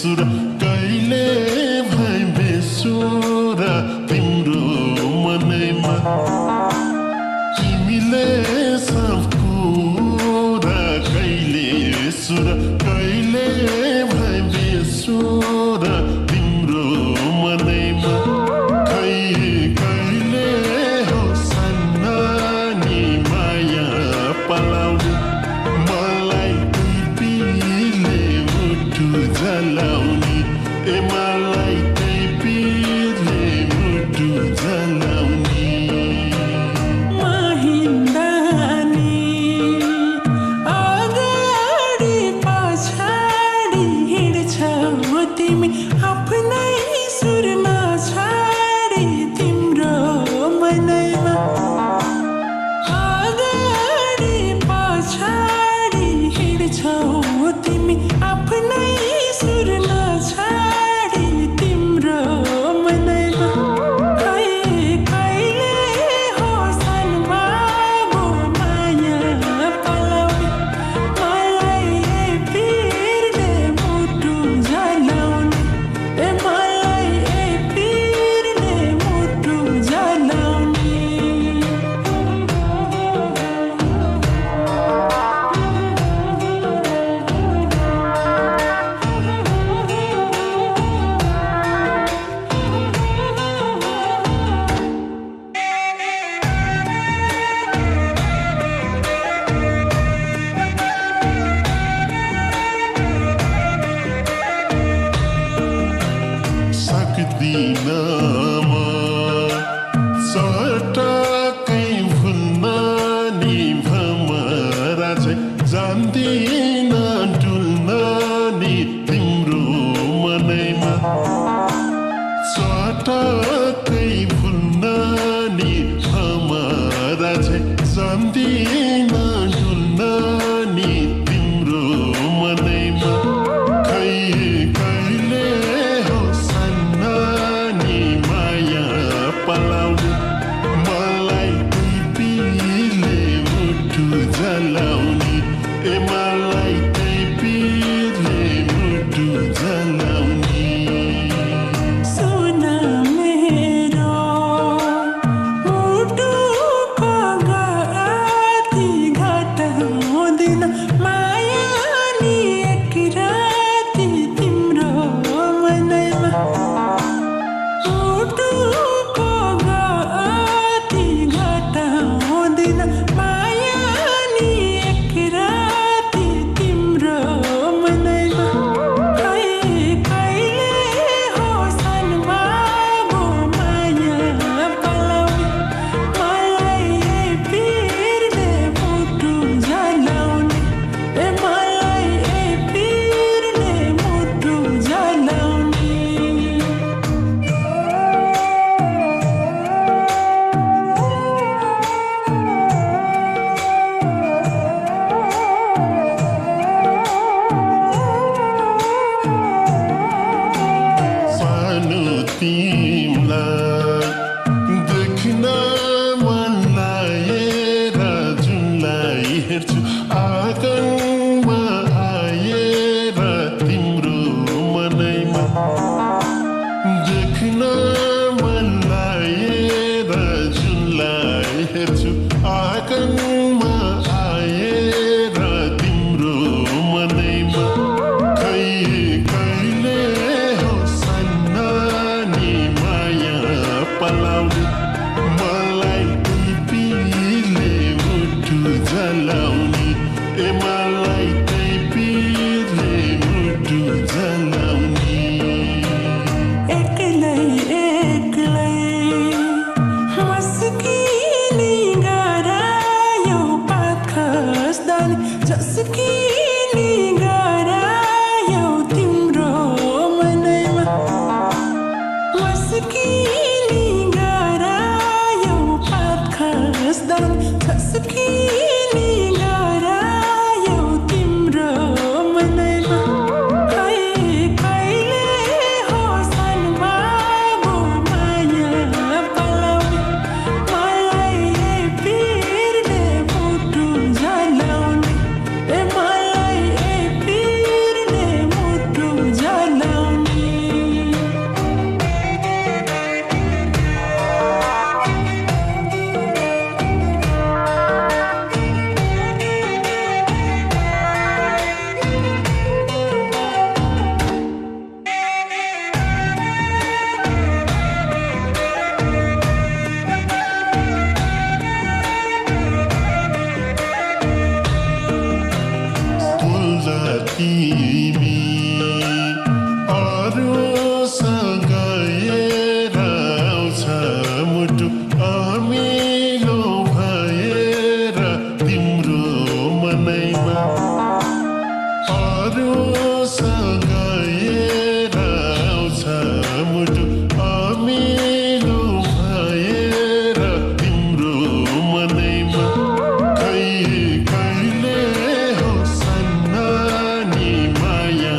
सुर कहिले भए बेसुर तिम्रो मनैमा तिमीले सब कुरा कहिले सुर कहिले भए बेसुर तिम्रो मनैमा खै कहिले हो सन्नानी माया पलाउने मलाई तिमीले मुटु जलाउने ए मलाई तिमीले मुटु जलाउने महिन्दानी अगाडि पछाडि हिँड्छौ तिमी आफ्नै सुरमा छाडी तिम्रो मनैमा अगाडि पछाडि हिँड्छौ तिमी आफ्नै सुरमा छाडी तिम्रो मनैमा खै कहिले हो सन्मागो माया पलाउने मलाई पिरले मुटु जलाउने ए मलाई पिरले मुटु जलाउने सक्दिन म चटकै भुल्न नि भमरा चाहिँ जान्दिन डुल्न नि तिम्रो मनैमा चटकै भुल्न नि भमरा चाहिँ जान्दिन डुल्न नि तिम्रो मनैमा खै कहिले हो सन्नानी माया पलाउने मलाई तिमीले मुटु जलाउने ए मलाई होला तिमी अरूसँग हेर आउँछ मुटु अमिलो भएर तिम्रो मनैमा अरूसँग हेर आउँछ मुटु अमिलो भएर तिम्रो मनैमा खै कहिले हो सन्नानी माया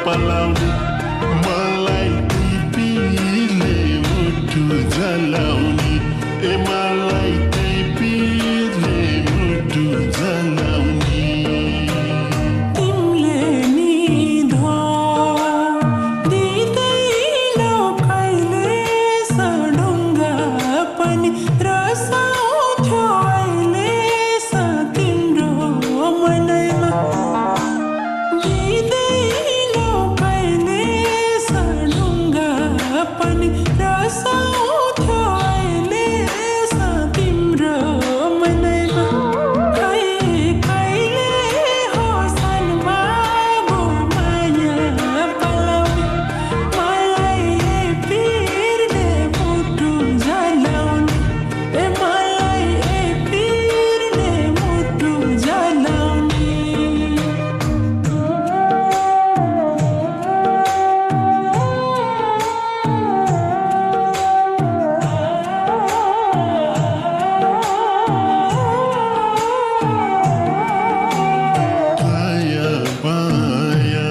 पलाउने मलाई टिपीले मुटु जलाउने ए मलाई टिपीले मुटु जलाउने तिमीले निधो दिँदैनौ कहिले सडुङ्गा पनि रसाउँथ्यो अहिले सा तिम्रो मनैमा दिँदैनौ कहिले सडुङ्गा पनि रसाउँथ्यो अहिले सा तिम्रो मनैमा खै कहिले हो सन्मागो माया पलाउने मलाई पिरले मुटु जलाउने ए मलाई पिरले मुटु जलाउने माया माया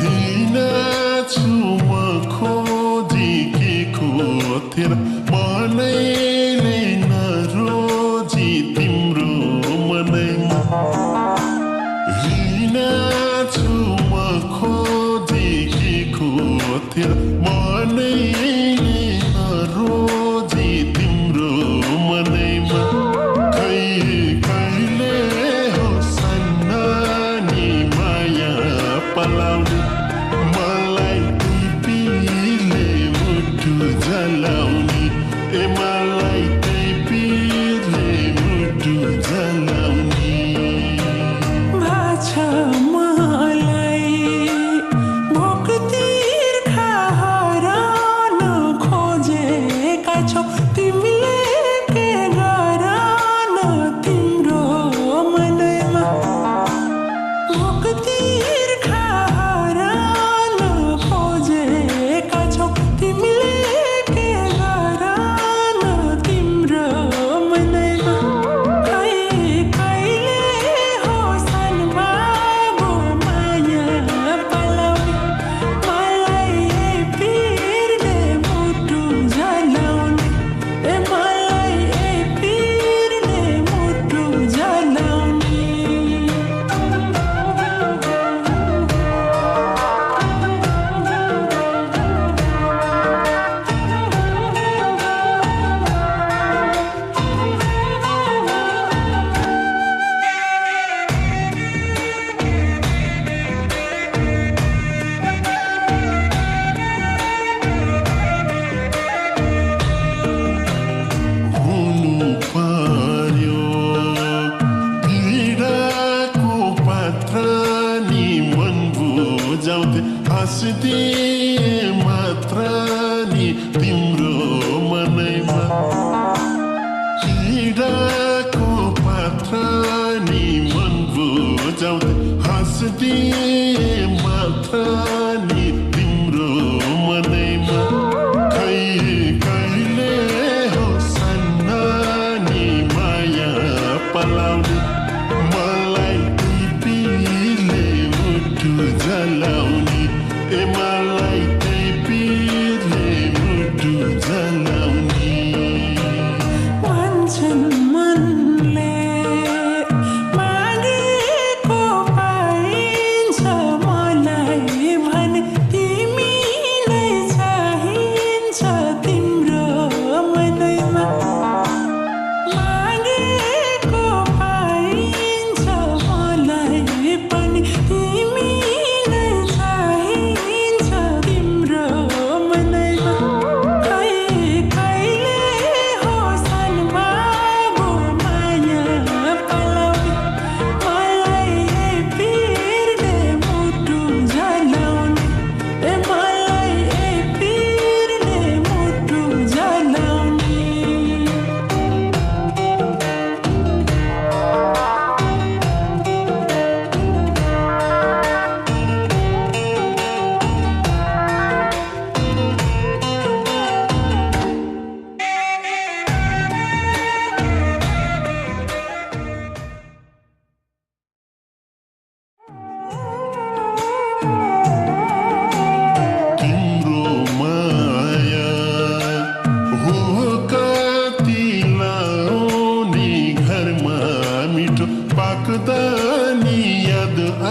हिँड्छु म खोजेको थिएन मनैले नरोजी तिम्रो मनैमा हिँड्छु म खोजेको थिएन मनैले नरोजी तिम्रो मनैमा खै कहिले हो सन्नानी माया पलाउने मलाई टिपीले मुटु जलाउने ए मलाई टिपीले मुटु जलाउने भाछ मलाई भोक तिर्खा हराउन खोजेका छौ तिमीले के गराउन तिम्रो मनैमा भोक तिर्खा हराउन खोजेका छौ तिमीले के गराउन तिम्रो मनैमा खै कहिले हो सन्मागो माया पलाउने मलाई पिरले मुटु जलाउने ए मलाई पिरले मुटु जलाउने हुनु पर्यो पीडाको पात्र नि मन बुझाउँथे हाँसिदिए मात्र नि तिम्रो मनैमा पीडाको पात्र नि मन बुझाउँथे हाँसिदिए मात्र नि तिम्रो मनैमा खै कहिले हो सन्नानी माया पलाउने मलाई टिपीले मुटु जलाउने ए मलाई टिपीले मुटु जलाउने भन्छन् मनले मागेको पाइन्छ मलाई भने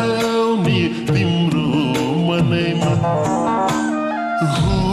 आउने तिम्रो मनैमा हो